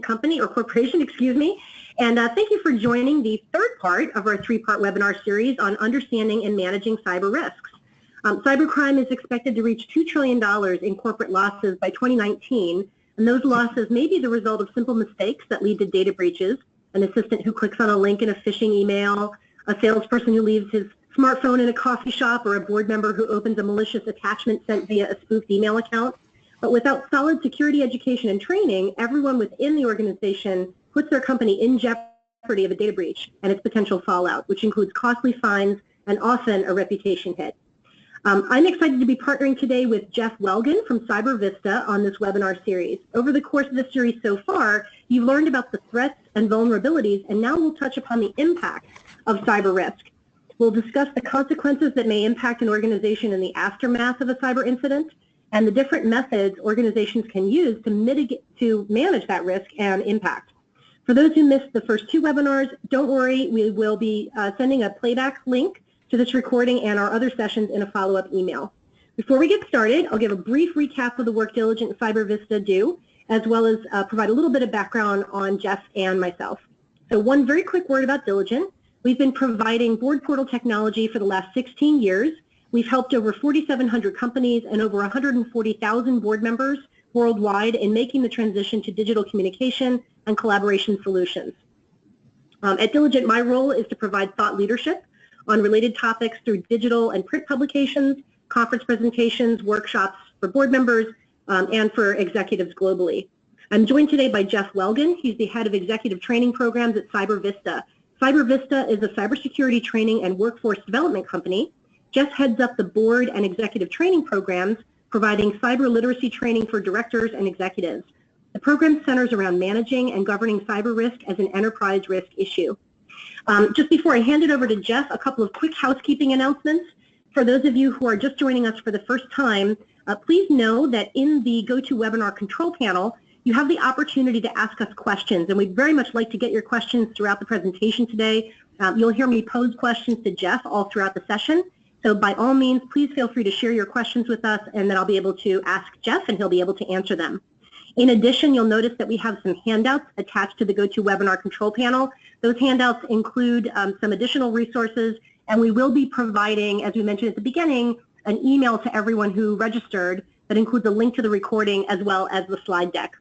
company or corporation, excuse me. And thank you for joining the third part of our three-part webinar series on understanding and managing cyber risks. Cybercrime is expected to reach $2 trillion in corporate losses by 2019, and those losses may be the result of simple mistakes that lead to data breaches, an assistant who clicks on a link in a phishing email, a salesperson who leaves his smartphone in a coffee shop, or a board member who opens a malicious attachment sent via a spoofed email account. But without solid security education and training, everyone within the organization puts their company in jeopardy of a data breach and its potential fallout, which includes costly fines and often a reputation hit. I'm excited to be partnering today with Jeff Welgan from CyberVista on this webinar series. Over the course of the series so far, you've learned about the threats and vulnerabilities, and now we'll touch upon the impact of cyber risk. We'll discuss the consequences that may impact an organization in the aftermath of a cyber incident and the different methods organizations can use to manage that risk and impact. For those who missed the first two webinars, don't worry, we will be sending a playback link to this recording and our other sessions in a follow-up email. Before we get started, I'll give a brief recap of the work Diligent and CyberVista do, as well as provide a little bit of background on Jeff and myself. So one very quick word about Diligent. We've been providing board portal technology for the last 16 years. We've helped over 4,700 companies and over 140,000 board members worldwide in making the transition to digital communication and collaboration solutions. At Diligent, my role is to provide thought leadership on related topics through digital and print publications, conference presentations, workshops for board members, and for executives globally. I'm joined today by Jeff Welgan. He's the head of executive training programs at CyberVista. CyberVista is a cybersecurity training and workforce development company. Jeff heads up the board and executive training programs, providing cyber literacy training for directors and executives. The program centers around managing and governing cyber risk as an enterprise risk issue. Just before I hand it over to Jeff, a couple of quick housekeeping announcements. For those of you who are just joining us for the first time, please know that in the GoToWebinar control panel, you have the opportunity to ask us questions, and we'd very much like to get your questions throughout the presentation today. You'll hear me pose questions to Jeff all throughout the session. So by all means, please feel free to share your questions with us, and then I'll be able to ask Jeff, and he'll be able to answer them. In addition, you'll notice that we have some handouts attached to the GoToWebinar control panel. Those handouts include some additional resources, and we will be providing, as we mentioned at the beginning, an email to everyone who registered that includes a link to the recording as well as the slide deck.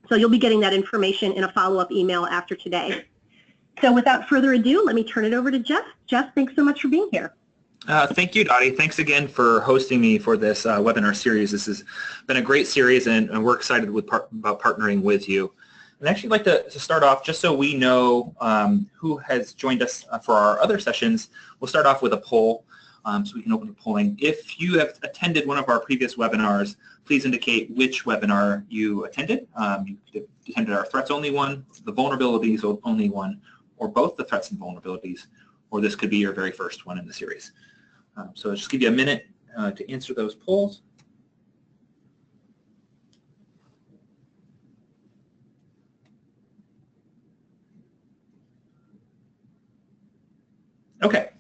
So you'll be getting that information in a follow-up email after today. So without further ado, let me turn it over to Jeff. Jeff, thanks so much for being here. Thank you, Dottie. Thanks again for hosting me for this webinar series. This has been a great series, and we're excited about partnering with you. I'd actually like to start off, just so we know who has joined us for our other sessions, we'll start off with a poll so we can open the polling. If you have attended one of our previous webinars, please indicate which webinar you attended. You attended our threats only one, the vulnerabilities only one, or both the threats and vulnerabilities, or this could be your very first one in the series. So I'll just give you a minute to answer those polls. Okay,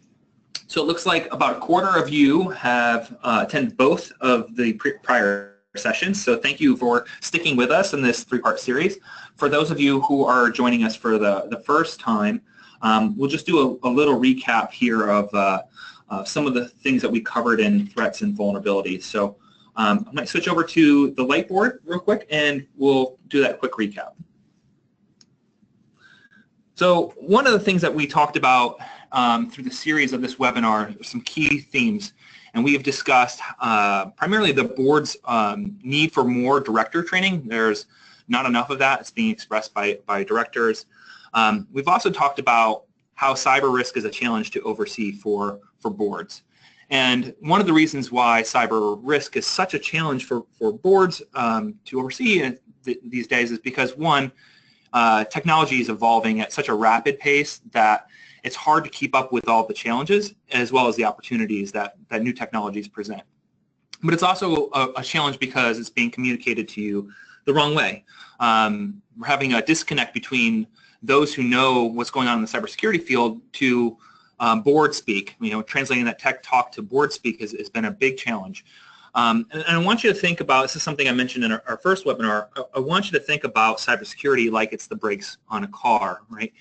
so it looks like about a quarter of you have attended both of the prior sessions, so thank you for sticking with us in this three-part series. For those of you who are joining us for the first time, we'll just do a little recap here of some of the things that we covered in threats and vulnerabilities. So I might switch over to the light board real quick, and we'll do that quick recap. So one of the things that we talked about through the series of this webinar, some key themes, and we have discussed primarily the board's need for more director training. There's not enough of that. It's being expressed by directors. We've also talked about how cyber risk is a challenge to oversee for boards. And one of the reasons why cyber risk is such a challenge for boards to oversee these days is because, one, technology is evolving at such a rapid pace that it's hard to keep up with all the challenges as well as the opportunities that new technologies present. But it's also a challenge because it's being communicated to you the wrong way. We're having a disconnect between those who know what's going on in the cybersecurity field to board speak. You know, translating that tech talk to board speak has been a big challenge. And I want you to think about, this is something I mentioned in our first webinar, I want you to think about cybersecurity like it's the brakes on a car, right?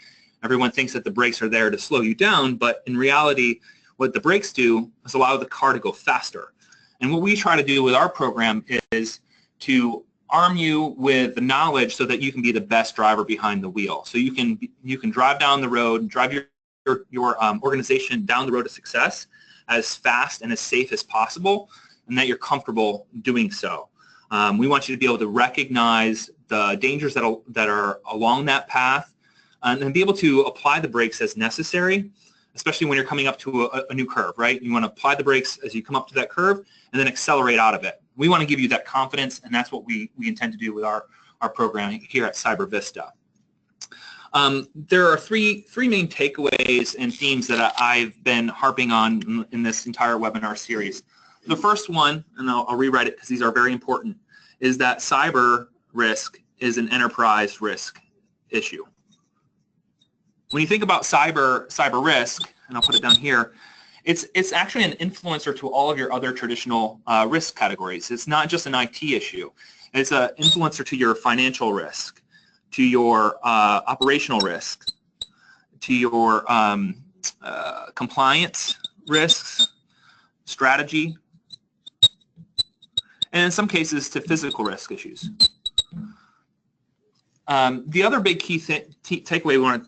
Everyone thinks that the brakes are there to slow you down, but in reality, what the brakes do is allow the car to go faster. And what we try to do with our program is to arm you with the knowledge so that you can be the best driver behind the wheel. So you can drive down the road, drive your organization down the road to success as fast and as safe as possible, and that you're comfortable doing so. We want you to be able to recognize the dangers that are along that path, and be able to apply the brakes as necessary, especially when you're coming up to a new curve, right? You want to apply the brakes as you come up to that curve and then accelerate out of it. We want to give you that confidence, and that's what we intend to do with our program here at CyberVista. There are three main takeaways and themes that I've been harping on in this entire webinar series. The first one, and I'll rewrite it because these are very important, is that cyber risk is an enterprise risk issue. When you think about cyber risk, and I'll put it down here, it's actually an influencer to all of your other traditional risk categories. It's not just an IT issue. It's an influencer to your financial risk, to your operational risk, to your compliance risks, strategy, and in some cases to physical risk issues. The other big key takeaway we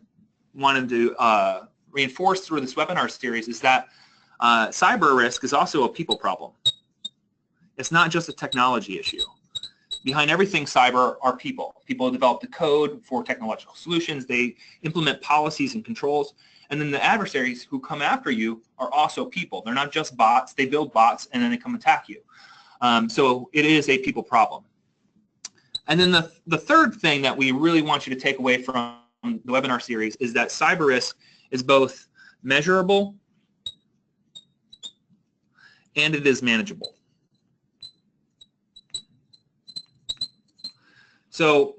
wanted to reinforce through this webinar series is that cyber risk is also a people problem. It's not just a technology issue. Behind everything cyber are people. People develop the code for technological solutions. They implement policies and controls. And then the adversaries who come after you are also people. They're not just bots. They build bots and then they come attack you. So it is a people problem. And then the third thing that we really want you to take away from the webinar series is that cyber risk is both measurable and it is manageable. So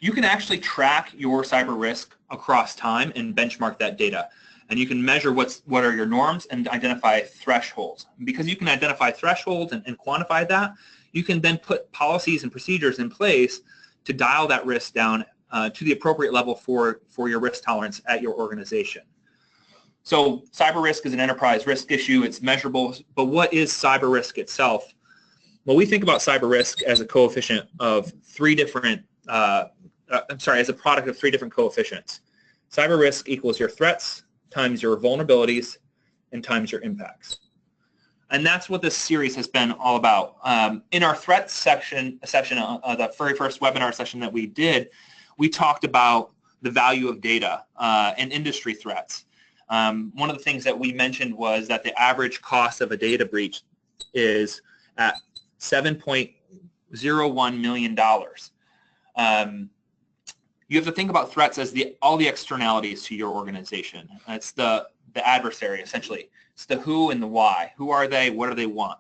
you can actually track your cyber risk across time and benchmark that data. And you can measure what are your norms and identify thresholds. Because you can identify thresholds and quantify that, you can then put policies and procedures in place to dial that risk down to the appropriate level for your risk tolerance at your organization. So cyber risk is an enterprise risk issue. It's measurable. But what is cyber risk itself? Well, we think about cyber risk as a coefficient of three different, as a product of three different coefficients. Cyber risk equals your threats times your vulnerabilities and times your impacts. And that's what this series has been all about. In our threats session, the very first webinar session that we did, we talked about the value of data and industry threats. One of the things that we mentioned was that the average cost of a data breach is at $7.01 million. You have to think about threats as all the externalities to your organization. It's the adversary, essentially. It's the who and the why. Who are they? What do they want?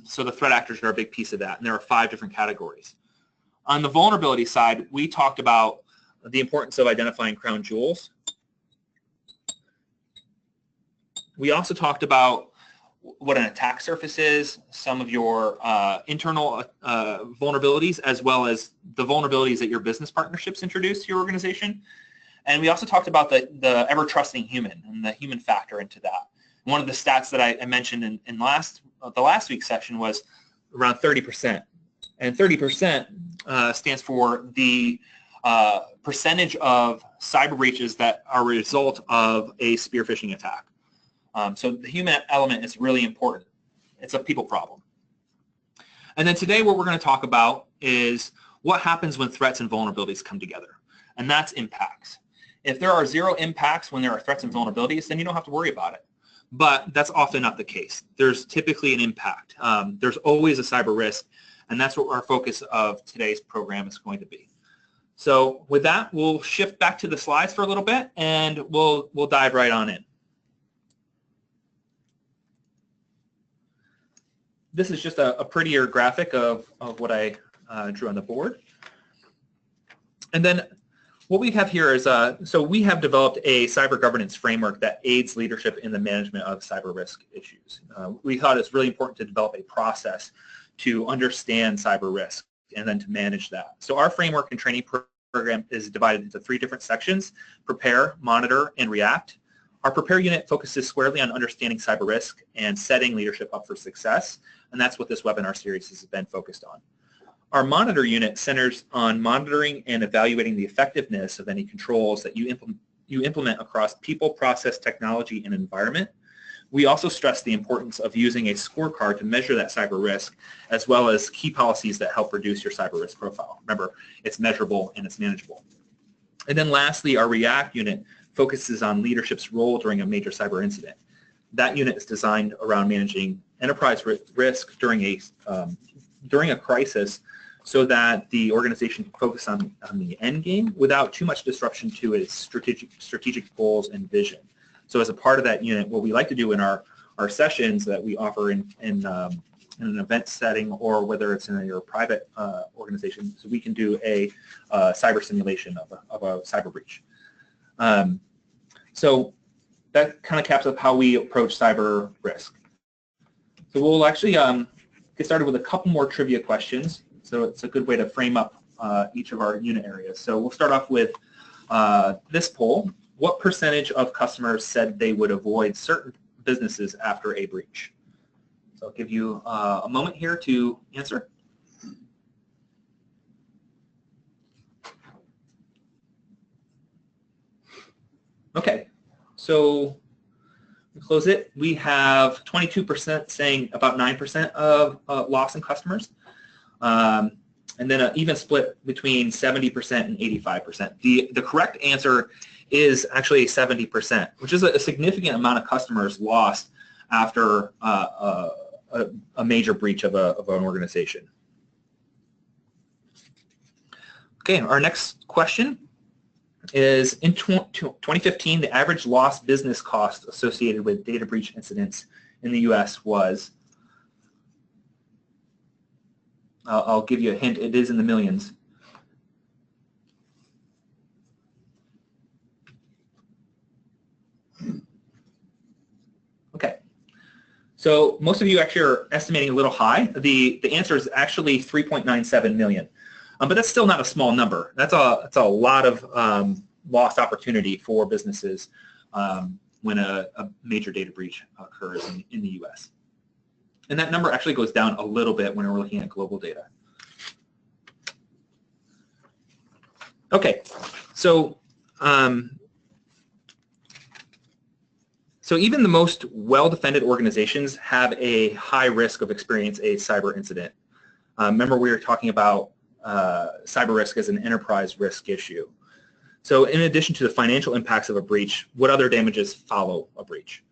So the threat actors are a big piece of that, and there are 5 different categories. On the vulnerability side, we talked about the importance of identifying crown jewels. We also talked about what an attack surface is, some of your internal vulnerabilities, as well as the vulnerabilities that your business partnerships introduce to your organization. And we also talked about the ever-trusting human and the human factor into that. One of the stats that I mentioned in the last week's session was around 30%. And 30% stands for the percentage of cyber breaches that are a result of a spear phishing attack. So the human element is really important. It's a people problem. And then today what we're going to talk about is what happens when threats and vulnerabilities come together. And that's impacts. If there are 0 impacts when there are threats and vulnerabilities, then you don't have to worry about it. But that's often not the case. There's typically an impact. There's always a cyber risk, and that's what our focus of today's program is going to be. So with that, we'll shift back to the slides for a little bit, and we'll dive right on in. This is just a prettier graphic of what I drew on the board. And then what we have here is, so we have developed a cyber governance framework that aids leadership in the management of cyber risk issues. We thought it's really important to develop a process to understand cyber risk and then to manage that. So our framework and training program is divided into 3 different sections: prepare, monitor, and react. Our prepare unit focuses squarely on understanding cyber risk and setting leadership up for success, and that's what this webinar series has been focused on. Our monitor unit centers on monitoring and evaluating the effectiveness of any controls that you implement across people, process, technology, and environment. We also stress the importance of using a scorecard to measure that cyber risk, as well as key policies that help reduce your cyber risk profile. Remember, it's measurable and it's manageable. And then lastly, our react unit focuses on leadership's role during a major cyber incident. That unit is designed around managing enterprise risk during a crisis, so that the organization can focus on the end game without too much disruption to its strategic goals and vision. So as a part of that unit, what we like to do in our sessions that we offer in an event setting, or whether it's in your private organization, so we can do a cyber simulation of a cyber breach. So that kind of caps up how we approach cyber risk. So we'll actually get started with a couple more trivia questions. So it's a good way to frame up each of our unit areas. So we'll start off with this poll. What percentage of customers said they would avoid certain businesses after a breach? So I'll give you a moment here to answer. Okay, so we close it. We have 22% saying about 9% of loss in customers. And then an even split between 70% and 85%. The correct answer is actually 70%, which is a significant amount of customers lost after a major breach of an organization. Okay, our next question is, in 2015, the average lost business cost associated with data breach incidents in the U.S. was, I'll give you a hint, it is in the millions. Okay, so most of you actually are estimating a little high. The answer is actually 3.97 million. But that's still not a small number. That's a lot of lost opportunity for businesses when a major data breach occurs in the U.S. And that number actually goes down a little bit when we're looking at global data. Okay, so even the most well-defended organizations have a high risk of experiencing a cyber incident. Remember, we were talking about cyber risk as an enterprise risk issue. So in addition to the financial impacts of a breach, what other damages follow a breach?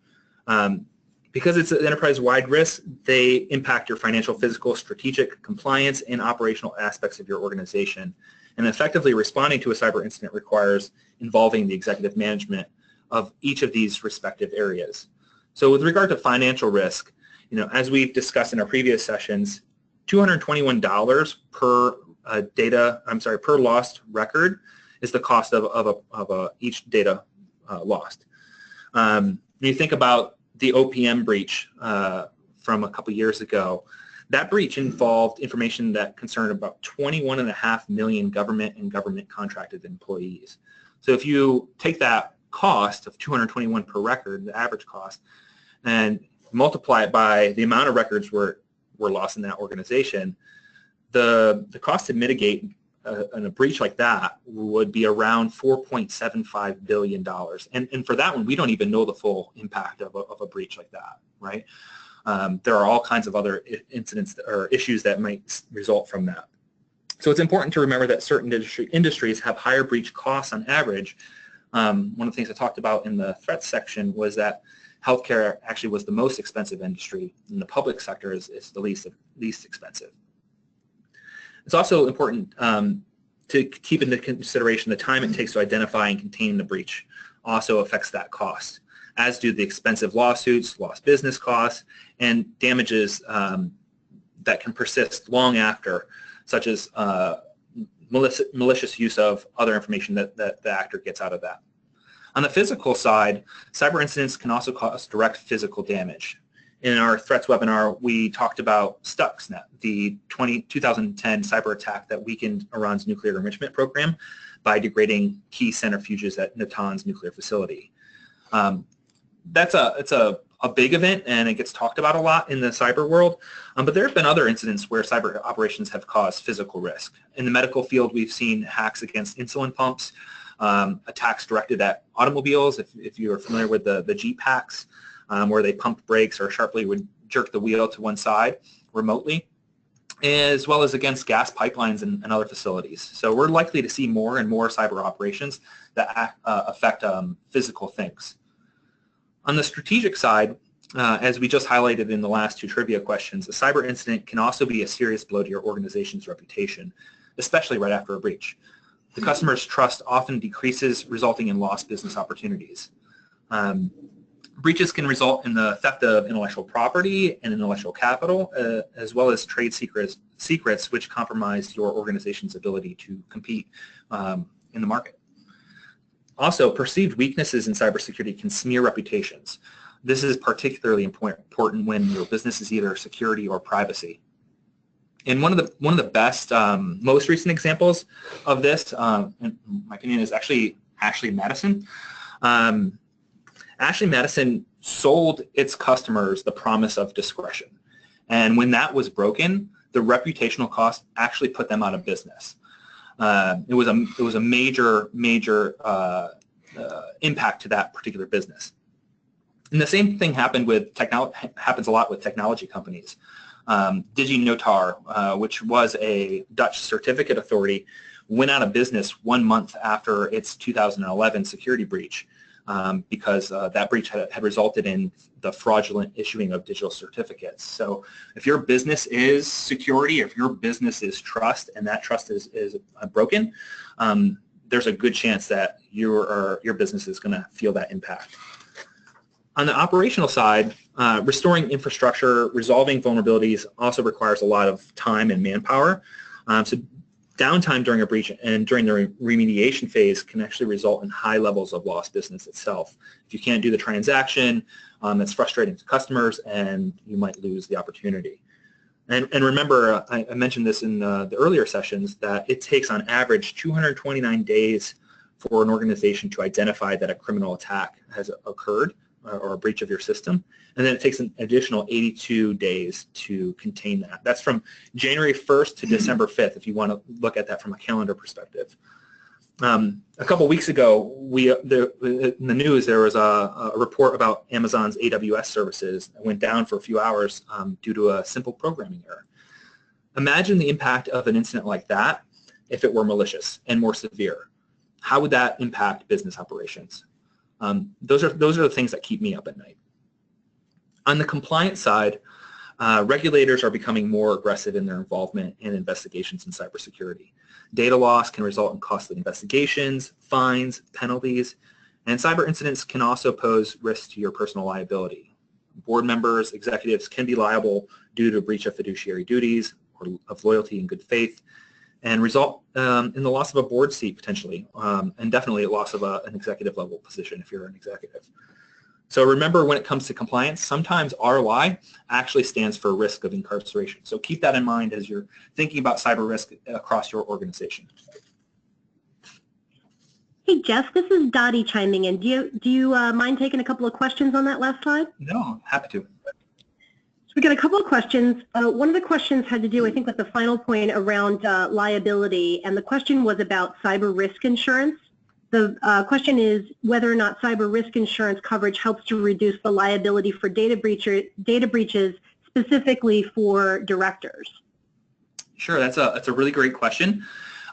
Because it's an enterprise-wide risk, they impact your financial, physical, strategic, compliance, and operational aspects of your organization. And effectively responding to a cyber incident requires involving the executive management of each of these respective areas. So with regard to financial risk, as we've discussed in our previous sessions, $221 per lost record is the cost of each data lost. When you think about the OPM breach from a couple years ago, that breach involved information that concerned about 21.5 million government and government contracted employees. So if you take that cost of $221 per record, the average cost, and multiply it by the amount of records were lost in that organization, the cost to mitigate in a breach like that would be around $4.75 billion. And for that one, we don't even know the full impact of a breach like that, right? There are all kinds of other incidents or issues that might result from that. So it's important to remember that certain industries have higher breach costs on average. One of the things I talked about in the threats section was that healthcare actually was the most expensive industry, and the public sector is the least expensive. It's also important to keep into consideration the time it takes to identify and contain the breach also affects that cost, as do the expensive lawsuits, lost business costs, and damages that can persist long after, such as malicious use of other information that the actor gets out of that. On the physical side, cyber incidents can also cause direct physical damage. In our threats webinar, we talked about Stuxnet, the 2010 cyber attack that weakened Iran's nuclear enrichment program by degrading key centrifuges at Natanz nuclear facility. It's a big event, and it gets talked about a lot in the cyber world, but there have been other incidents where cyber operations have caused physical risk. In the medical field, we've seen hacks against insulin pumps, attacks directed at automobiles, if you're familiar with the Jeep hacks, where they pump brakes or sharply would jerk the wheel to one side remotely, as well as against gas pipelines and other facilities. So we're likely to see more and more cyber operations that affect physical things. On the strategic side, as we just highlighted in the last two trivia questions, a cyber incident can also be a serious blow to your organization's reputation, especially right after a breach. The customer's trust often decreases, resulting in lost business opportunities. Breaches can result in the theft of intellectual property and intellectual capital, as well as trade secrets which compromise your organization's ability to compete in the market. Also, perceived weaknesses in cybersecurity can smear reputations. This is particularly important when your business is either security or privacy. And one of the best, most recent examples of this, in my opinion, is actually Ashley Madison. Ashley Madison sold its customers the promise of discretion. And when that was broken, the reputational cost actually put them out of business. It was a major impact to that particular business. And the same thing happened happens a lot with technology companies. DigiNotar, which was a Dutch certificate authority, went out of business 1 month after its 2011 security breach. Because that breach had resulted in the fraudulent issuing of digital certificates. So if your business is security, if your business is trust, and that trust is broken, there's a good chance that your business is going to feel that impact. On the operational side, restoring infrastructure, resolving vulnerabilities also requires a lot of time and manpower. So downtime during a breach and during the remediation phase can actually result in high levels of lost business itself. If you can't do the transaction, it's frustrating to customers, and you might lose the opportunity. And remember, I mentioned this in the earlier sessions, that it takes on average 229 days for an organization to identify that a criminal attack has occurred or a breach of your system, and then it takes an additional 82 days to contain that. That's from January 1st to December 5th, if you want to look at that from a calendar perspective. A couple weeks ago, in the news, there was a report about Amazon's AWS services that went down for a few hours due to a simple programming error. Imagine the impact of an incident like that if it were malicious and more severe. How would that impact business operations? Those are the things that keep me up at night. On the compliance side, regulators are becoming more aggressive in their involvement in investigations in cybersecurity. Data loss can result in costly investigations, fines, penalties, and cyber incidents can also pose risks to your personal liability. Board members, executives can be liable due to breach of fiduciary duties or of loyalty and good faith, and result in the loss of a board seat potentially, and definitely a loss of an executive level position if you're an executive. So remember, when it comes to compliance, sometimes ROI actually stands for risk of incarceration. So keep that in mind as you're thinking about cyber risk across your organization. Hey, Jeff, this is Dottie chiming in. Do you mind taking a couple of questions on that last slide? No, happy to. So we got a couple of questions. One of the questions had to do, I think, with the final point around liability, and the question was about cyber risk insurance. The question is whether or not cyber risk insurance coverage helps to reduce the liability for data breaches specifically for directors. Sure, that's a really great question.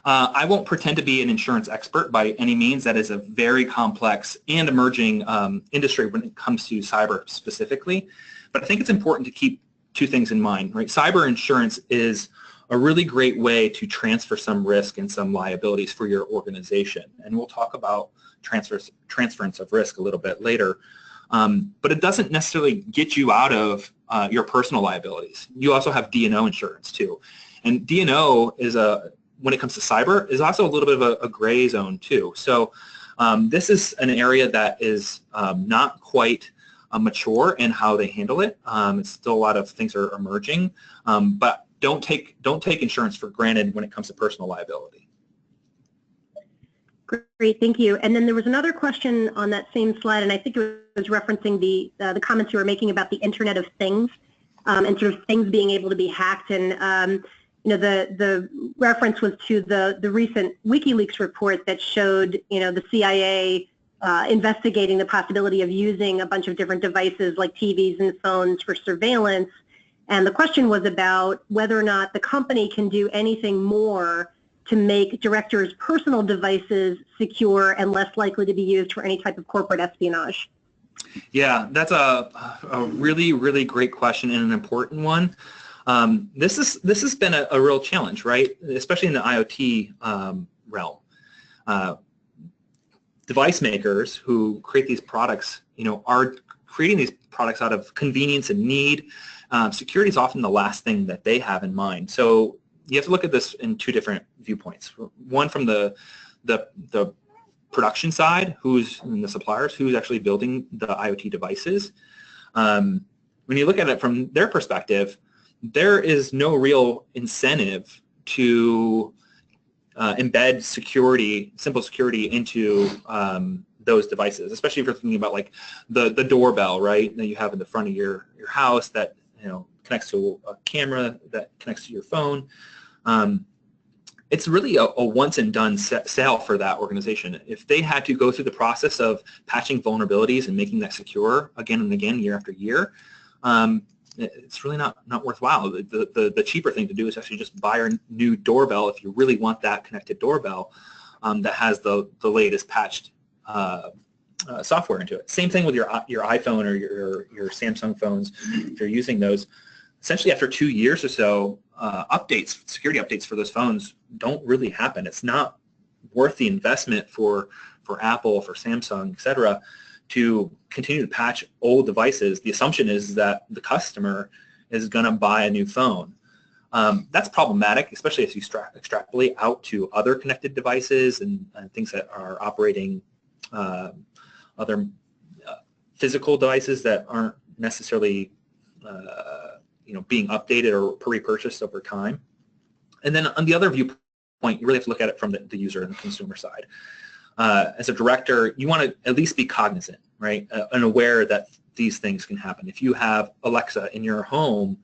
I won't pretend to be an insurance expert by any means. That is a very complex and emerging industry when it comes to cyber specifically. But I think it's important to keep two things in mind, right? Cyber insurance is a really great way to transfer some risk and some liabilities for your organization. And we'll talk about transference of risk a little bit later. But it doesn't necessarily get you out of your personal liabilities. You also have D&O insurance too. And D&O is when it comes to cyber is also a little bit of a gray zone too. So this is an area that is not quite mature in how they handle it. It's still a lot of things are emerging, but don't take insurance for granted when it comes to personal liability. Great, thank you. And then there was another question on that same slide, and I think it was referencing the comments you were making about the Internet of Things and sort of things being able to be hacked. And you know, the reference was to the recent WikiLeaks report that showed, you know, the CIA investigating the possibility of using a bunch of different devices like TVs and phones for surveillance. And the question was about whether or not the company can do anything more to make directors' personal devices secure and less likely to be used for any type of corporate espionage. Yeah, that's a really, really great question and an important one. This has been a real challenge, right? Especially in the IoT realm. Device makers who create these products, you know, are creating these products out of convenience and need. Security is often the last thing that they have in mind. So you have to look at this in two different viewpoints. One from the production side, and the suppliers, who's actually building the IoT devices. When you look at it from their perspective, there is no real incentive to embed security, simple security into those devices, especially if you're thinking about like the doorbell, right, that you have in the front of your house that, you know, connects to a camera that connects to your phone. It's really a once and done sale for that organization. If they had to go through the process of patching vulnerabilities and making that secure again and again, year after year, it's really not worthwhile. The cheaper thing to do is actually just buy a new doorbell if you really want that connected doorbell that has the latest patched software into it. Same thing with your iPhone or your Samsung phones if you're using those. Essentially, after 2 years or so, security updates for those phones don't really happen. It's not worth the investment for Apple, for Samsung, et cetera, to continue to patch old devices. The assumption is that the customer is going to buy a new phone. That's problematic, especially as you extrapolate out to other connected devices and things that are operating other physical devices that aren't necessarily being updated or repurchased over time. And then on the other viewpoint, you really have to look at it from the user and the consumer side. As a director, you want to at least be cognizant, right, and aware that these things can happen. If you have Alexa in your home,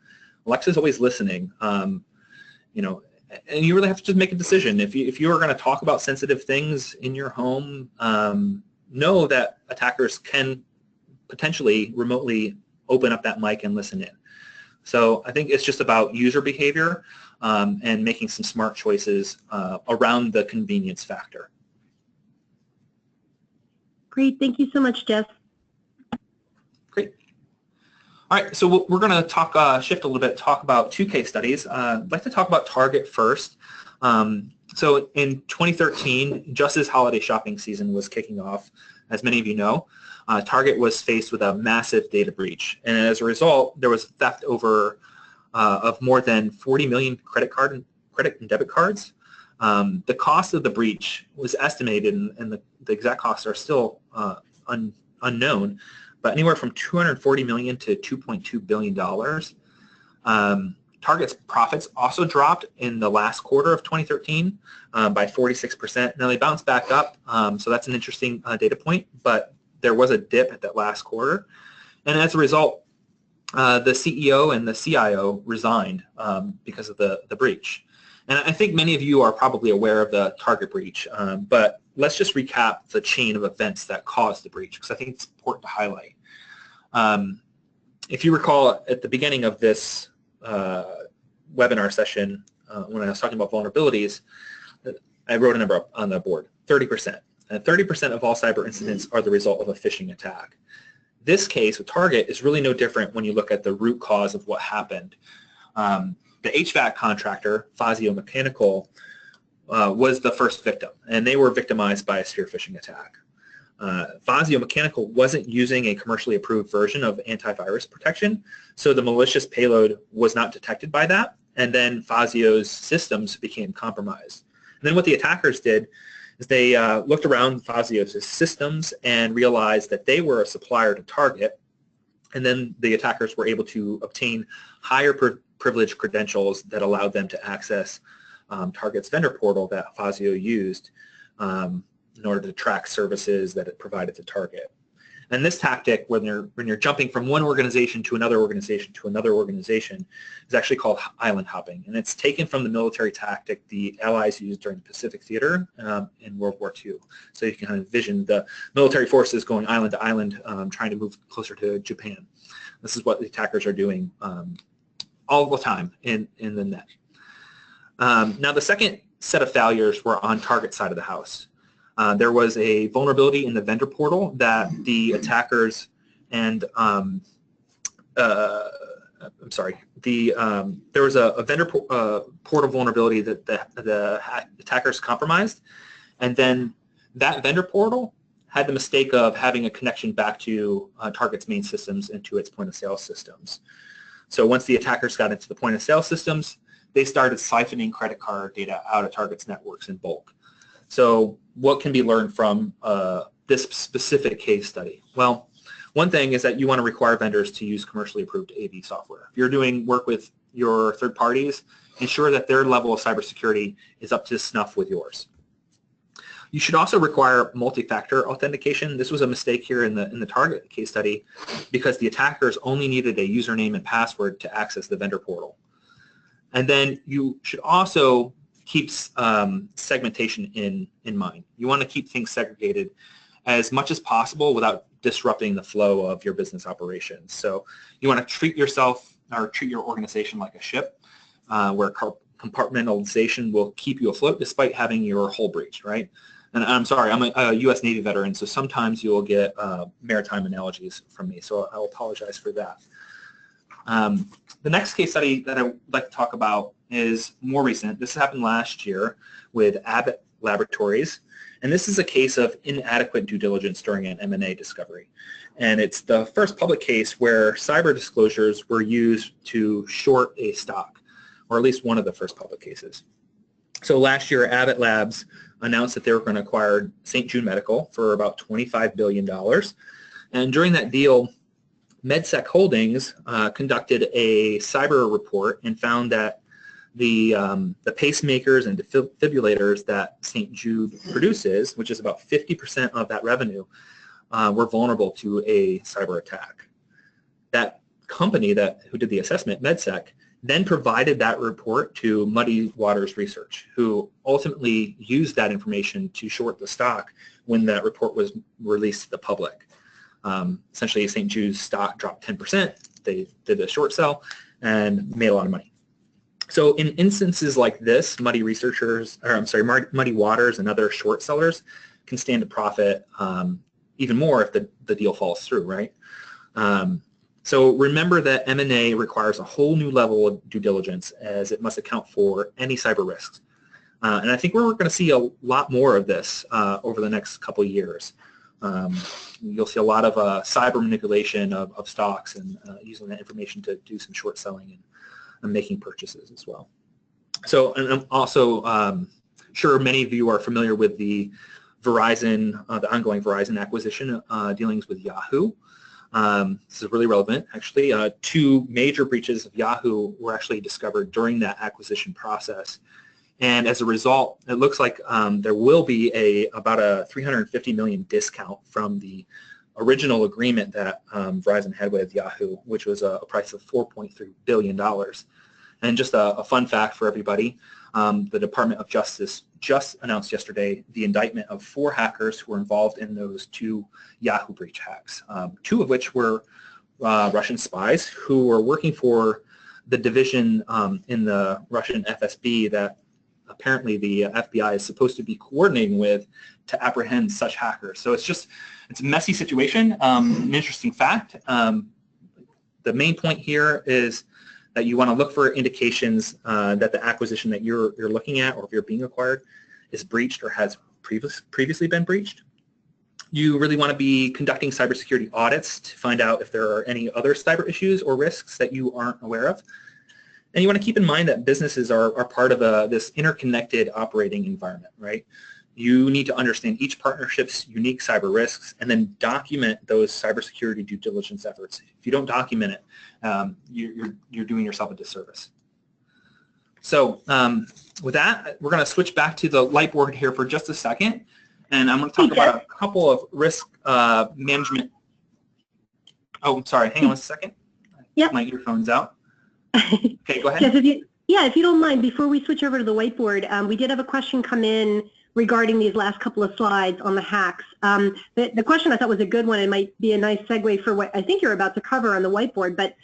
Alexa's always listening, and you really have to just make a decision. If you are going to talk about sensitive things in your home, know that attackers can potentially remotely open up that mic and listen in. So I think it's just about user behavior and making some smart choices around the convenience factor. Great. Thank you so much, Jeff. Great. All right. So we're going to shift a little bit, talk about two case studies. I'd like to talk about Target first. So in 2013, just as holiday shopping season was kicking off, as many of you know, Target was faced with a massive data breach. And as a result, there was theft of more than 40 million credit and debit cards. The cost of the breach was estimated, and the exact costs are still unknown, but anywhere from $240 million to $2.2 billion. Target's profits also dropped in the last quarter of 2013 by 46%. Now they bounced back up, so that's an interesting data point, but there was a dip at that last quarter. And as a result, the CEO and the CIO resigned because of the breach. And I think many of you are probably aware of the Target breach, but let's just recap the chain of events that caused the breach, because I think it's important to highlight. If you recall, at the beginning of this webinar session, when I was talking about vulnerabilities, I wrote a number on the board, 30%. And 30% of all cyber incidents are the result of a phishing attack. This case with Target is really no different when you look at the root cause of what happened. The HVAC contractor, Fazio Mechanical, was the first victim, and they were victimized by a spear phishing attack. Fazio Mechanical wasn't using a commercially approved version of antivirus protection, so the malicious payload was not detected by that, and then Fazio's systems became compromised. And then what the attackers did is they looked around Fazio's systems and realized that they were a supplier to Target, and then the attackers were able to obtain higher privilege credentials that allowed them to access Target's vendor portal that Fazio used in order to track services that it provided to Target. And this tactic, when you're jumping from one organization to another organization to another organization, is actually called island hopping. And it's taken from the military tactic the Allies used during the Pacific Theater in World War II. So you can kind of envision the military forces going island to island, trying to move closer to Japan. This is what the attackers are doing all the time in the net. Now, the second set of failures were on Target's side of the house. There was a vulnerability in the vendor portal that the attackers and there was a vendor portal vulnerability that the attackers compromised, and then that vendor portal had the mistake of having a connection back to Target's main systems and to its point-of-sale systems. So once the attackers got into the point-of-sale systems, they started siphoning credit card data out of Target's networks in bulk. So what can be learned from this specific case study? Well, one thing is that you want to require vendors to use commercially approved AV software. If you're doing work with your third parties, ensure that their level of cybersecurity is up to snuff with yours. You should also require multi-factor authentication. This was a mistake here in the Target case study because the attackers only needed a username and password to access the vendor portal. And then you should also keep segmentation in mind. You want to keep things segregated as much as possible without disrupting the flow of your business operations. So you want to treat yourself or treat your organization like a ship where compartmentalization will keep you afloat despite having your hull breached, right? And I'm sorry, I'm a U.S. Navy veteran, so sometimes you'll get maritime analogies from me, so I'll apologize for that. The next case study that I would like to talk about is more recent. This happened last year with Abbot Laboratories, and this is a case of inadequate due diligence during an M&A discovery. And it's the first public case where cyber disclosures were used to short a stock, or at least one of the first public cases. So last year, Abbot Labs announced that they were going to acquire St. Jude Medical for about $25 billion. And during that deal, MedSec Holdings conducted a cyber report and found that the pacemakers and defibrillators that St. Jude produces, which is about 50% of that revenue, were vulnerable to a cyber attack. That company who did the assessment, MedSec, then provided that report to Muddy Waters Research, who ultimately used that information to short the stock when that report was released to the public. Essentially, St. Jude's stock dropped 10%. They did a short sell and made a lot of money. So in instances like this, Muddy Waters and other short sellers can stand to profit even more if the deal falls through, right? So remember that M&A requires a whole new level of due diligence as it must account for any cyber risks. And I think we're going to see a lot more of this over the next couple of years. You'll see a lot of cyber manipulation of stocks and using that information to do some short selling and making purchases as well. So, and I'm also sure many of you are familiar with the Verizon, the ongoing Verizon acquisition dealings with Yahoo. This is really relevant, actually. Two major breaches of Yahoo were actually discovered during that acquisition process. And as a result, it looks like there will be about a $350 million discount from the original agreement that Verizon had with Yahoo, which was a price of $4.3 billion. And just a fun fact for everybody, the Department of Justice just announced yesterday the indictment of 4 hackers who were involved in those 2 Yahoo breach hacks, 2 of which were Russian spies who were working for the division in the Russian FSB that apparently the FBI is supposed to be coordinating with to apprehend such hackers. So it's a messy situation, an interesting fact. The main point here is that you want to look for indications that the acquisition that you're looking at, or if you're being acquired, is breached or has previously been breached. You really want to be conducting cybersecurity audits to find out if there are any other cyber issues or risks that you aren't aware of. And you want to keep in mind that businesses are part of this interconnected operating environment, right? You need to understand each partnership's unique cyber risks and then document those cybersecurity due diligence efforts. If you don't document it, you're doing yourself a disservice. So with that, we're going to switch back to the light board here for just a second, and I'm going to talk about a couple of risk management. Oh, sorry. Hang on a second. Yep. My earphone's out. Okay, go ahead. Yes, if you don't mind, before we switch over to the whiteboard, we did have a question come in regarding these last couple of slides on the hacks. The question I thought was a good one and might be a nice segue for what I think you're about to cover on the whiteboard. But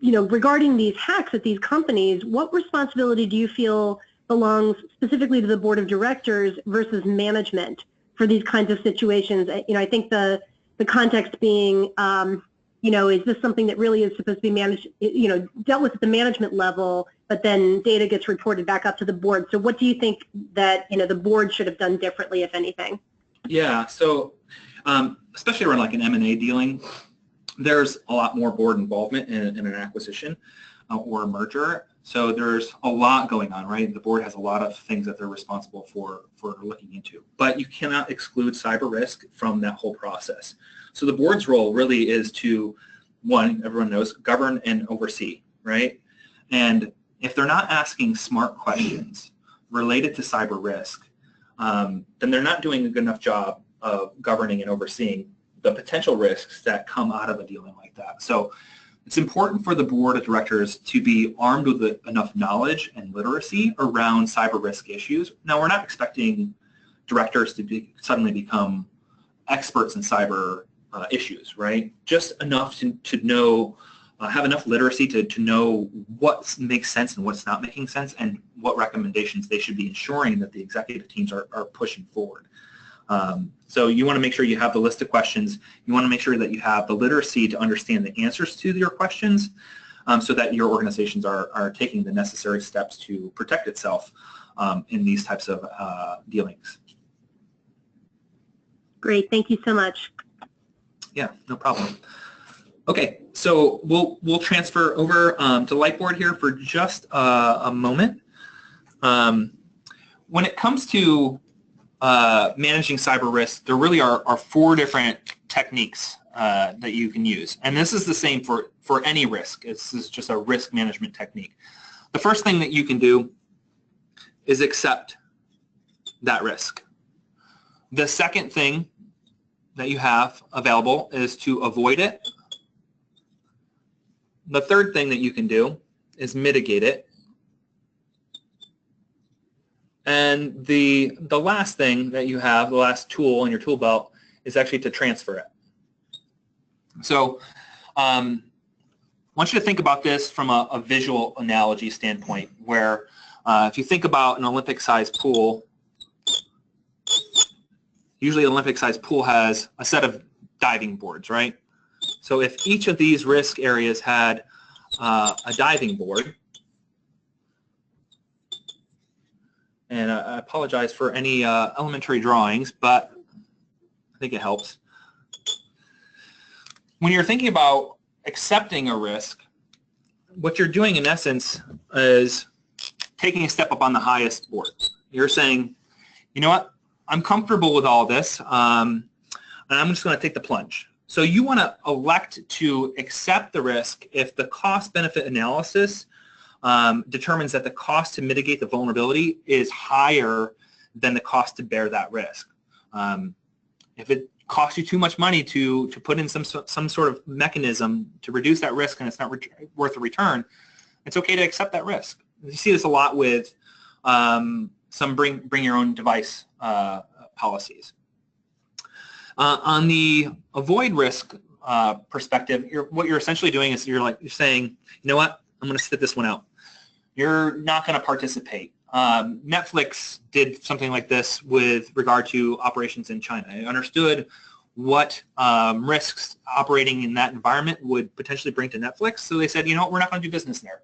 you know, regarding these hacks at these companies, what responsibility do you feel belongs specifically to the board of directors versus management for these kinds of situations? You know, I think the context being, you know, is this something that really is supposed to be managed, you know, dealt with at the management level, but then data gets reported back up to the board? So what do you think that, you know, the board should have done differently, if anything? Yeah, so especially around like an M&A dealing, there's a lot more board involvement in an acquisition or a merger. So there's a lot going on, right? The board has a lot of things that they're responsible for looking into. But you cannot exclude cyber risk from that whole process. So the board's role really is to, one, everyone knows, govern and oversee, right? And if they're not asking smart questions related to cyber risk, then they're not doing a good enough job of governing and overseeing the potential risks that come out of a dealing like that. So it's important for the board of directors to be armed with enough knowledge and literacy around cyber risk issues. Now, we're not expecting directors to suddenly become experts in cyber issues, right? Just enough to know, have enough literacy to know what makes sense and what's not making sense and what recommendations they should be ensuring that the executive teams are pushing forward. So you want to make sure you have the list of questions. You want to make sure that you have the literacy to understand the answers to your questions so that your organizations are taking the necessary steps to protect itself in these types of dealings. Great. Thank you so much. Yeah, no problem. Okay, so we'll transfer over to Lightboard here for just a moment. When it comes to managing cyber risk, there really are 4 different techniques that you can use. And this is the same for any risk. This is just a risk management technique. The first thing that you can do is accept that risk. The second thing that you have available is to avoid it. The third thing that you can do is mitigate it. And the last thing that you have, the last tool in your tool belt, is actually to transfer it. So I want you to think about this from a visual analogy standpoint, where if you think about an Olympic-sized pool, usually an Olympic-sized pool has a set of diving boards, right? So if each of these risk areas had a diving board, and I apologize for any elementary drawings, but I think it helps. When you're thinking about accepting a risk, what you're doing in essence is taking a step up on the highest board. You're saying, you know what, I'm comfortable with all this, and I'm just going to take the plunge. So you want to elect to accept the risk if the cost-benefit analysis determines that the cost to mitigate the vulnerability is higher than the cost to bear that risk. If it costs you too much money to put in some sort of mechanism to reduce that risk and it's not worth a return, it's okay to accept that risk. You see this a lot with some bring your own device policies. On the avoid risk perspective, what you're essentially doing is you're saying, you know what, I'm going to sit this one out. You're not going to participate. Netflix did something like this with regard to operations in China. It understood what risks operating in that environment would potentially bring to Netflix, so they said, you know what, we're not going to do business there.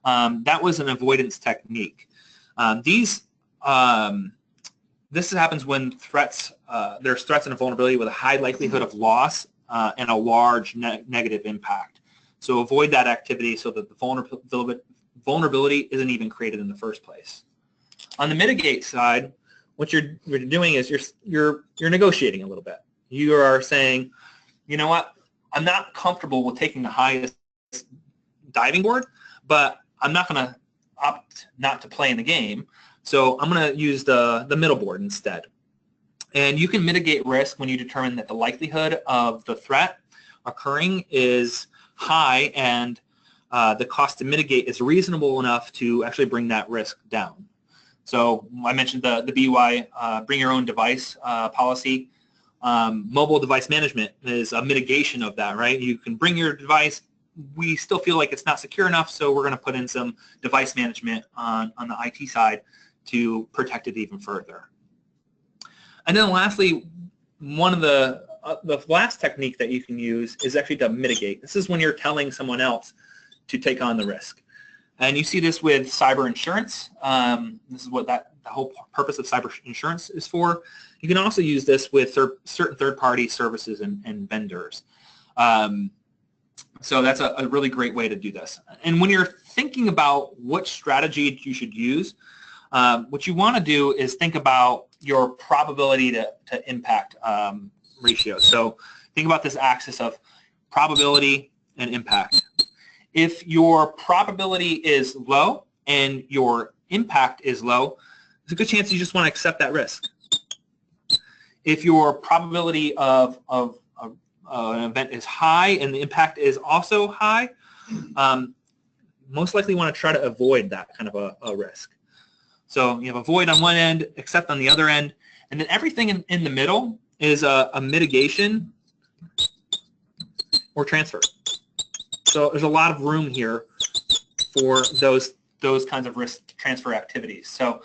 That was an avoidance technique. This happens when there's threats and a vulnerability with a high likelihood of loss and a large negative impact. So avoid that activity so that the vulnerability isn't even created in the first place. On the mitigate side, what you're doing is you're negotiating a little bit. You are saying, you know what, I'm not comfortable with taking the highest diving board, but I'm not going to opt not to play in the game, so I'm going to use the middle board instead. And you can mitigate risk when you determine that the likelihood of the threat occurring is high and the cost to mitigate is reasonable enough to actually bring that risk down. So I mentioned the BUI, bring your own device policy. Mobile device management is a mitigation of that, right? You can bring your device. We still feel like it's not secure enough, so we're going to put in some device management on the IT side to protect it even further. And then lastly, one of the last technique that you can use is actually to mitigate. This is when you're telling someone else to take on the risk. And you see this with cyber insurance. This is what the whole purpose of cyber insurance is for. You can also use this with certain third-party services and vendors. So that's a really great way to do this. And when you're thinking about what strategy you should use, what you want to do is think about your probability to impact ratio. So think about this axis of probability and impact. If your probability is low and your impact is low, there's a good chance you just want to accept that risk. If your probability of an event is high and the impact is also high, most likely want to try to avoid that kind of a risk. So you have avoid on one end, accept on the other end, and then everything in the middle is a mitigation or transfer. So there's a lot of room here for those kinds of risk transfer activities. So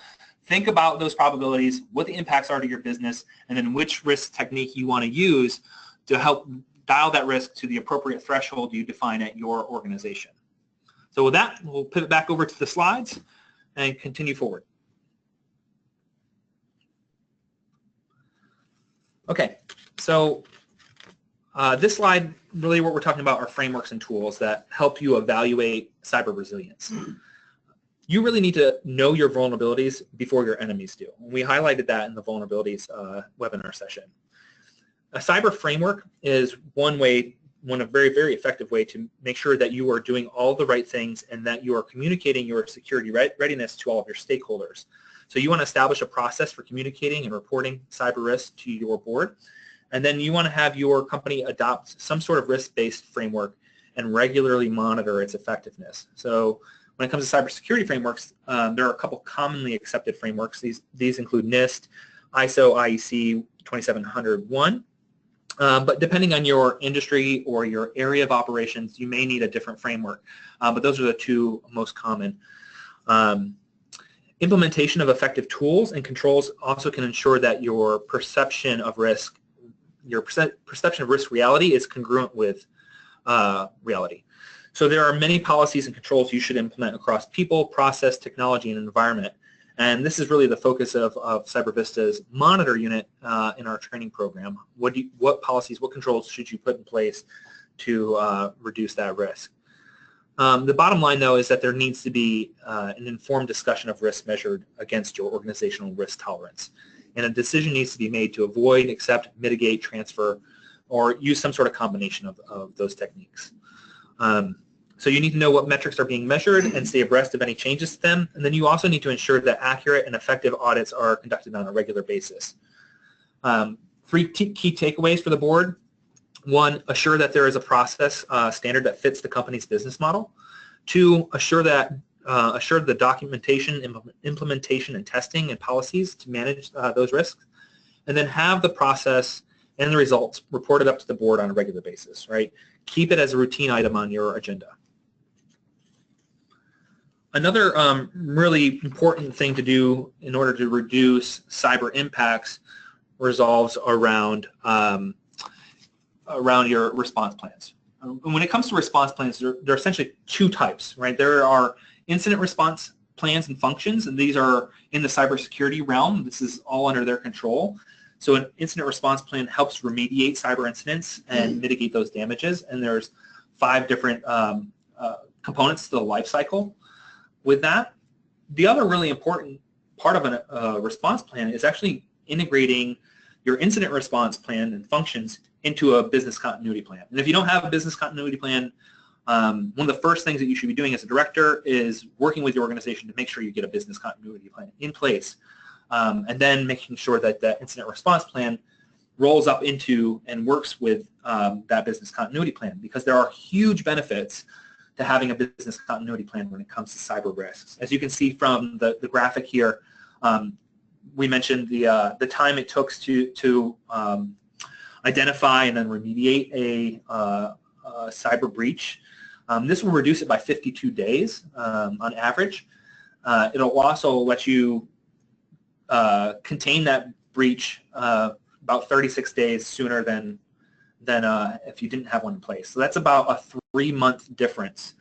think about those probabilities, what the impacts are to your business, and then which risk technique you want to use to help dial that risk to the appropriate threshold you define at your organization. So with that, we'll pivot back over to the slides and continue forward. Okay, so this slide, really what we're talking about are frameworks and tools that help you evaluate cyber resilience. You really need to know your vulnerabilities before your enemies do. We highlighted that in the vulnerabilities webinar session. A cyber framework is one very, very effective way to make sure that you are doing all the right things and that you are communicating your security readiness to all of your stakeholders. So you want to establish a process for communicating and reporting cyber risks to your board. And then you want to have your company adopt some sort of risk-based framework and regularly monitor its effectiveness. So when it comes to cybersecurity frameworks, there are a couple commonly accepted frameworks. These include NIST, ISO IEC 27001. But depending on your industry or your area of operations, you may need a different framework. But those are the two most common. Implementation of effective tools and controls also can ensure that your perception of risk, reality is congruent with reality. So there are many policies and controls you should implement across people, process, technology, and environment. And this is really the focus of CyberVista's monitor unit in our training program. What policies, what controls should you put in place to reduce that risk? The bottom line, though, is that there needs to be an informed discussion of risk measured against your organizational risk tolerance. And a decision needs to be made to avoid, accept, mitigate, transfer, or use some sort of combination of those techniques. So you need to know what metrics are being measured and stay abreast of any changes to them. And then you also need to ensure that accurate and effective audits are conducted on a regular basis. 3 key takeaways for the board. 1, assure that there is a process standard that fits the company's business model. 2, assure the documentation, implementation, and testing and policies to manage those risks. And then have the process and the results reported up to the board on a regular basis, right? Keep it as a routine item on your agenda. Another really important thing to do in order to reduce cyber impacts revolves around your response plans. When it comes to response plans, there are essentially 2 types, right? There are incident response plans and functions, and these are in the cybersecurity realm. This is all under their control. So an incident response plan helps remediate cyber incidents and mitigate those damages. And there's 5 different components to the life cycle with that. The other really important part of a response plan is actually integrating your incident response plan and functions into a business continuity plan. And if you don't have a business continuity plan, one of the first things that you should be doing as a director is working with your organization to make sure you get a business continuity plan in place, and then making sure that that incident response plan rolls up into and works with that business continuity plan, because there are huge benefits to having a business continuity plan when it comes to cyber risks. As you can see from the graphic here, we mentioned the time it took to identify and then remediate a cyber breach. This will reduce it by 52 days on average. It'll also let you contain that breach about 36 days sooner than if you didn't have one in place. So that's about a 3-month difference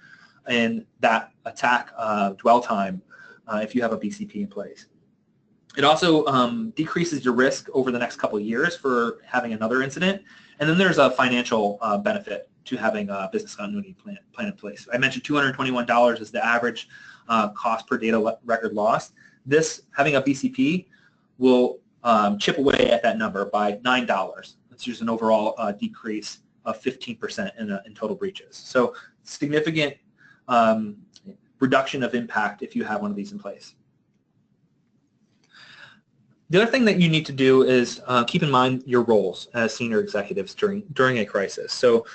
in that attack dwell time if you have a BCP in place. It also decreases your risk over the next couple of years for having another incident. And then there's a financial benefit to having a business continuity plan in place. I mentioned $221 is the average cost per data record lost. Having a BCP will chip away at that number by $9. That's just an overall decrease of 15% in total breaches. So significant reduction of impact if you have one of these in place. The other thing that you need to do is keep in mind your roles as senior executives during a crisis. So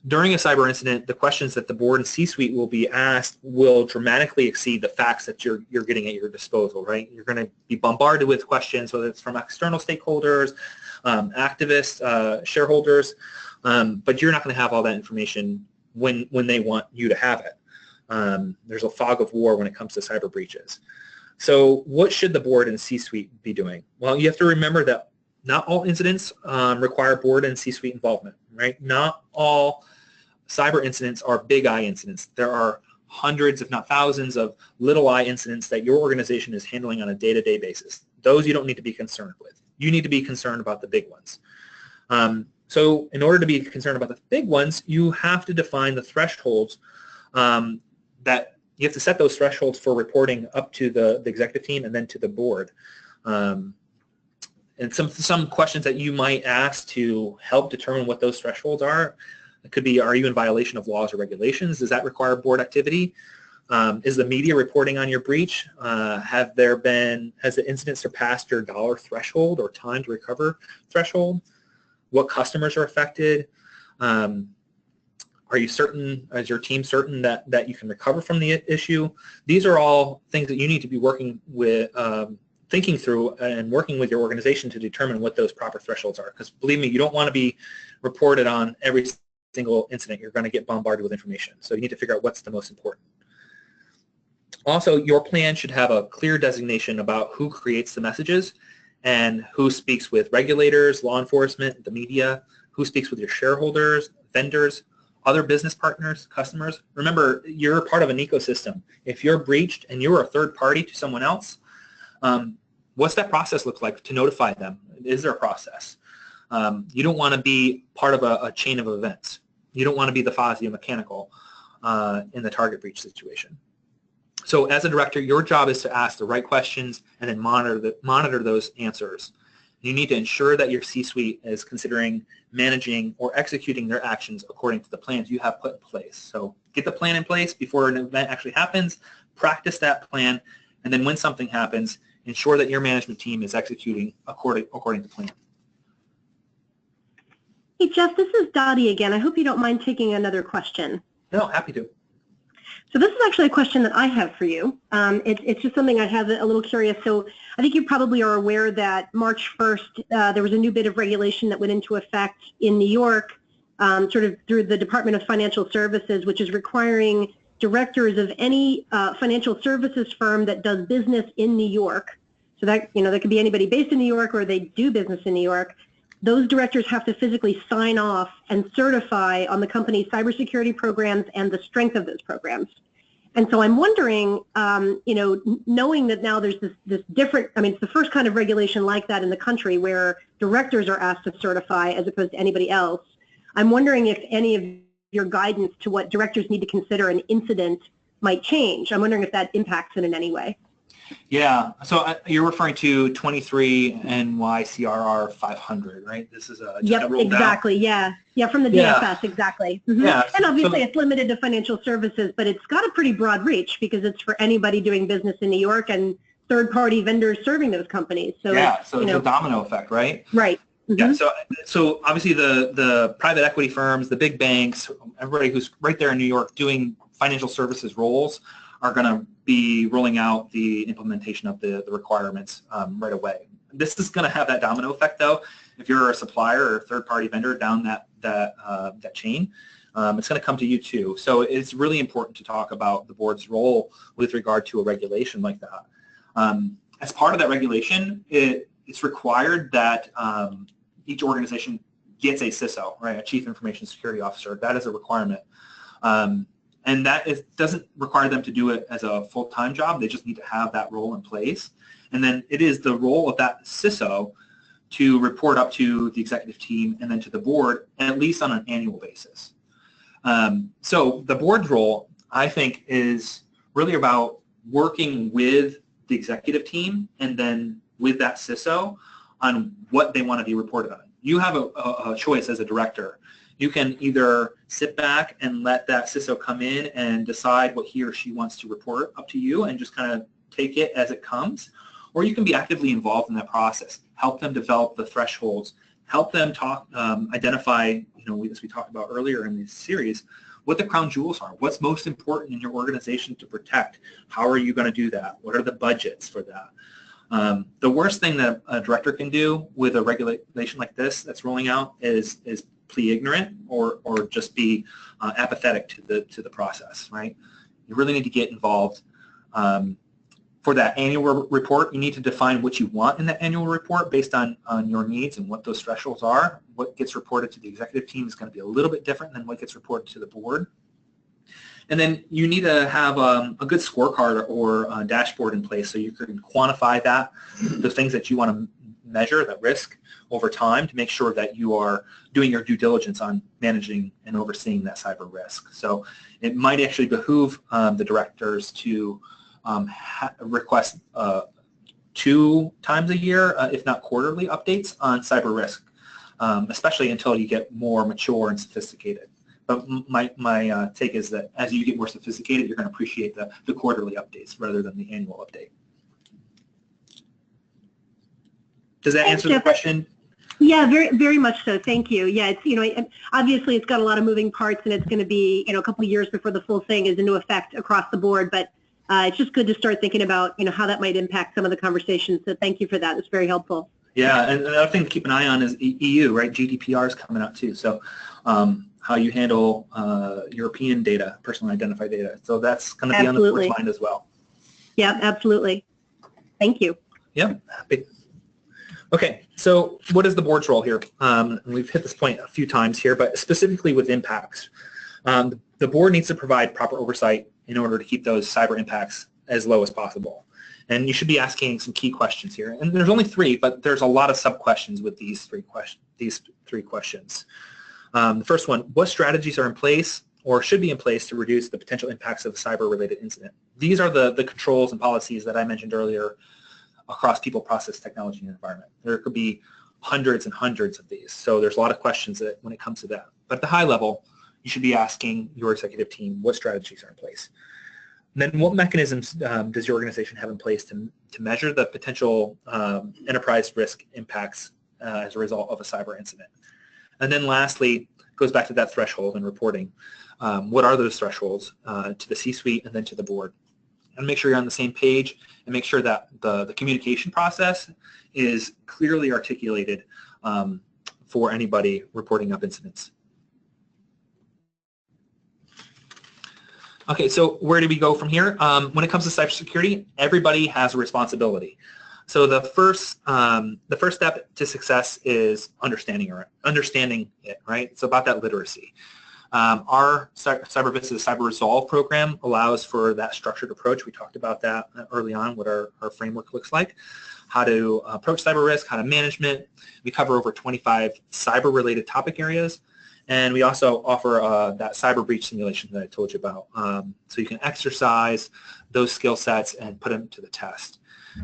during a cyber incident, the questions that the board and C-suite will be asked will dramatically exceed the facts that you're getting at your disposal, right? You're going to be bombarded with questions, whether it's from external stakeholders, activists, shareholders, but you're not going to have all that information when they want you to have it. There's a fog of war when it comes to cyber breaches. So what should the board and C-suite be doing? Well, you have to remember that not all incidents require board and C-suite involvement, right? Not all cyber incidents are big I incidents. There are hundreds, if not thousands, of little I incidents that your organization is handling on a day-to-day basis. Those you don't need to be concerned with. You need to be concerned about the big ones. So in order to be concerned about the big ones, you have to define the thresholds that you have to set those thresholds for reporting up to the executive team and then to the board. And some questions that you might ask to help determine what those thresholds are, it could be, are you in violation of laws or regulations? Does that require board activity? Is the media reporting on your breach? Has the incident surpassed your dollar threshold or time to recover threshold? What customers are affected? Are you certain, is your team certain that you can recover from the issue? These are all things that you need to be working with, thinking through and working with your organization to determine what those proper thresholds are. Because believe me, you don't want to be reported on every single incident. You're going to get bombarded with information. So you need to figure out what's the most important. Also, your plan should have a clear designation about who creates the messages and who speaks with regulators, law enforcement, the media, who speaks with your shareholders, vendors, other business partners, customers. Remember, you're part of an ecosystem. If you're breached and you're a third party to someone else, what's that process look like to notify them? Is there a process? You don't want to be part of a chain of events. You don't want to be the Fozzie mechanical in the target breach situation. So as a director, your job is to ask the right questions and then monitor those answers. You need to ensure that your C-suite is considering managing or executing their actions according to the plans you have put in place. So get the plan in place before an event actually happens, practice that plan, and then when something happens, ensure that your management team is executing according to plan. Hey, Jeff, this is Dottie again. I hope you don't mind taking another question. No, happy to. So this is actually a question that I have for you. It's just something I have a little curious. So I think you probably are aware that March 1st, there was a new bit of regulation that went into effect in New York, sort of through the Department of Financial Services, which is requiring directors of any financial services firm that does business in New York, so that, that could be anybody based in New York or they do business in New York, those directors have to physically sign off and certify on the company's cybersecurity programs and the strength of those programs. And so I'm wondering, knowing that now there's this different, it's the first kind of regulation like that in the country where directors are asked to certify as opposed to anybody else. I'm wondering if any of your guidance to what directors need to consider an incident might change. I'm wondering if that impacts it in any way. Yeah, so you're referring to 23 NYCRR 500, right? This is a yep, exactly. Out. Yeah, from the DFS, exactly. Yeah, and obviously it's limited to financial services, but it's got a pretty broad reach because it's for anybody doing business in New York and third-party vendors serving those companies. So yeah, so it's a domino effect, right? Right. Yeah, so obviously the private equity firms, the big banks, everybody who's right there in New York doing financial services roles are going to be rolling out the implementation of the requirements right away. This is going to have that domino effect, though. If you're a supplier or a third-party vendor down that chain, it's going to come to you too. So it's really important to talk about the board's role with regard to a regulation like that. As part of that regulation, it's required that each organization gets a CISO, right, a Chief Information Security Officer. That is a requirement. And that doesn't require them to do it as a full-time job. They just need to have that role in place. And then it is the role of that CISO to report up to the executive team and then to the board, at least on an annual basis. So the board's role, I think, is really about working with the executive team and then with that CISO on what they want to be reported on. You have a choice as a director. You can either sit back and let that CISO come in and decide what he or she wants to report up to you and just kind of take it as it comes, or you can be actively involved in that process, help them develop the thresholds, help them identify, as we talked about earlier in this series, what the crown jewels are, what's most important in your organization to protect, how are you going to do that, what are the budgets for that. The worst thing that a director can do with a regulation like this that's rolling out is plead ignorant or just be apathetic to the process, right? You really need to get involved. For that annual report, you need to define what you want in that annual report based on your needs and what those thresholds are. What gets reported to the executive team is going to be a little bit different than what gets reported to the board. And then you need to have a good scorecard or a dashboard in place so you can quantify that, the things that you want to measure, that risk over time, to make sure that you are doing your due diligence on managing and overseeing that cyber risk. So it might actually behoove the directors to request 2 times a year, if not quarterly, updates on cyber risk, especially until you get more mature and sophisticated. But my take is that as you get more sophisticated, you're going to appreciate the quarterly updates rather than the annual update. Does that answer the question? Yeah, very, very much so. Thank you. Yeah, it's obviously it's got a lot of moving parts, and it's going to be a couple of years before the full thing is into effect across the board. But it's just good to start thinking about how that might impact some of the conversations. So thank you for that. It's very helpful. Yeah, and another thing to keep an eye on is EU, right? GDPR is coming out too. So how you handle European data, personally identified data. So that's going to be on the board's mind as well. Yeah, absolutely. Thank you. Yeah, happy. Okay, so what is the board's role here? We've hit this point a few times here, but specifically with impacts. The board needs to provide proper oversight in order to keep those cyber impacts as low as possible. And you should be asking some key questions here. And there's only 3, but there's a lot of sub-questions with these three questions. The first one, what strategies are in place or should be in place to reduce the potential impacts of a cyber-related incident? These are the controls and policies that I mentioned earlier across people, process, technology, and environment. There could be hundreds and hundreds of these. So there's a lot of questions when it comes to that. But at the high level, you should be asking your executive team what strategies are in place. And then what mechanisms does your organization have in place to measure the potential enterprise risk impacts as a result of a cyber incident? And then lastly, goes back to that threshold and reporting. What are those thresholds to the C-suite and then to the board? And make sure you're on the same page and make sure that the communication process is clearly articulated for anybody reporting up incidents. Okay, so where do we go from here? When it comes to cybersecurity, everybody has a responsibility. So the first step to success is understanding it, right? It's about that literacy. Our CyberVista Cyber Resolve program allows for that structured approach. We talked about that early on, what our framework looks like, how to approach cyber risk, how to manage it. We cover over 25 cyber-related topic areas, And we also offer that cyber breach simulation that I told you about. So you can exercise those skill sets and put them to the test.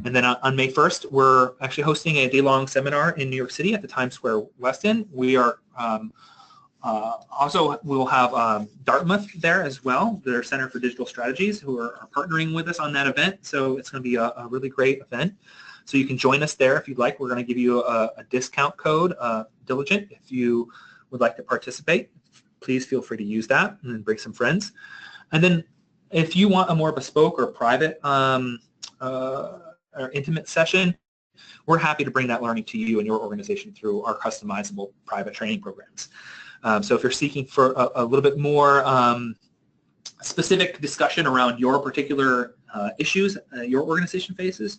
And then on May 1st, we're actually hosting a day-long seminar in New York City at the Times Square West End. We are also, we'll have Dartmouth there as well, their Center for Digital Strategies, who are partnering with us on that event. So it's going to be a really great event. So you can join us there if you'd like. We're going to give you a discount code, Diligent, if you would like to participate. Please feel free to use that and bring some friends. And then if you want a more bespoke or private or intimate session, we're happy to bring that learning to you and your organization through our customizable private training programs. So if you're seeking for a little bit more specific discussion around your particular issues your organization faces,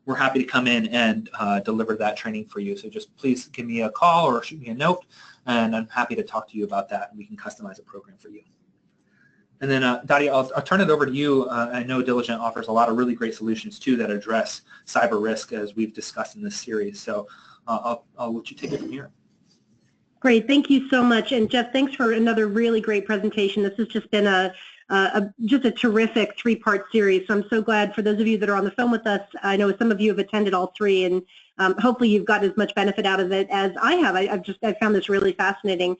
we're happy to come in and deliver that training for you. So just please give me a call or shoot me a note, and I'm happy to talk to you about that, and we can customize a program for you. And then, Dottie, I'll turn it over to you. I know Diligent offers a lot of really great solutions, too, that address cyber risk, as we've discussed in this series. So I'll let you take it from here. Great. Thank you so much. And, Jeff, thanks for another really great presentation. This has just been just a terrific three-part series. So I'm so glad for those of you that are on the phone with us. I know some of you have attended all three, and hopefully you've gotten as much benefit out of it as I have. I found this really fascinating.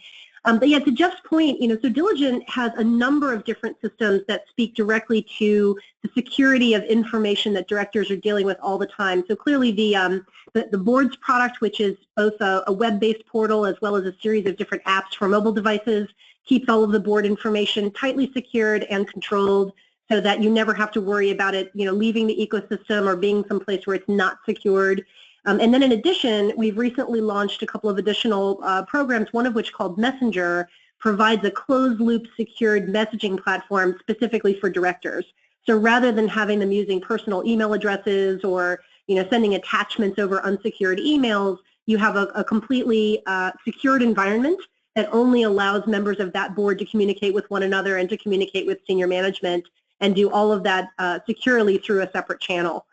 But yeah, to Jeff's point, so Diligent has a number of different systems that speak directly to the security of information that directors are dealing with all the time. So clearly the board's product, which is both a web-based portal as well as a series of different apps for mobile devices, keeps all of the board information tightly secured and controlled so that you never have to worry about it, leaving the ecosystem or being someplace where it's not secured. And then in addition, we've recently launched a couple of additional programs, one of which called Messenger provides a closed-loop secured messaging platform specifically for directors. So rather than having them using personal email addresses or sending attachments over unsecured emails, you have a completely secured environment that only allows members of that board to communicate with one another and to communicate with senior management and do all of that securely through a separate channel.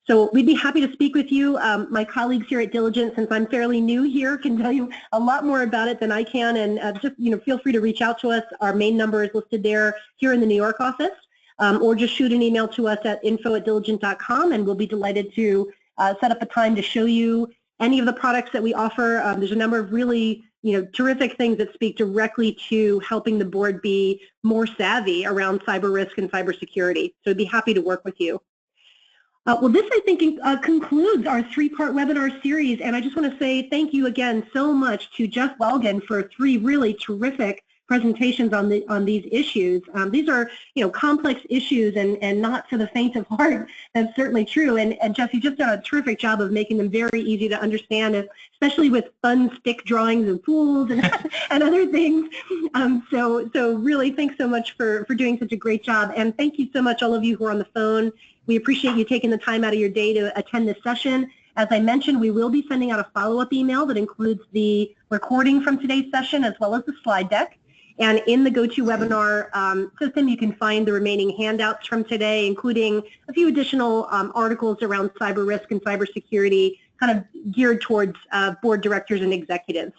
So we'd be happy to speak with you. My colleagues here at Diligent, since I'm fairly new here, can tell you a lot more about it than I can, and just feel free to reach out to us. Our main number is listed there here in the New York office, or just shoot an email to us at info@diligent.com, and we'll be delighted to set up a time to show you any of the products that we offer. There's a number of really terrific things that speak directly to helping the board be more savvy around cyber risk and cybersecurity. So I'd be happy to work with you. Well, this, I think, concludes our three-part webinar series, and I just want to say thank you again so much to Jeff Welgan for three really terrific presentations on these issues. These are, complex issues and not for the faint of heart. That's certainly true. And Jeff, you've just done a terrific job of making them very easy to understand, especially with fun stick drawings and pools and, and other things. So really, thanks so much for doing such a great job. And thank you so much, all of you who are on the phone. We appreciate you taking the time out of your day to attend this session. As I mentioned, we will be sending out a follow-up email that includes the recording from today's session as well as the slide deck. And in the GoToWebinar system, you can find the remaining handouts from today, including a few additional articles around cyber risk and cybersecurity, kind of geared towards board directors and executives.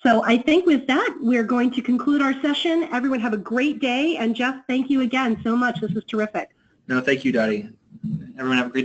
So I think with that, we're going to conclude our session. Everyone have a great day. And Jeff, thank you again so much. This was terrific. No, thank you, Dottie. Everyone have a great day.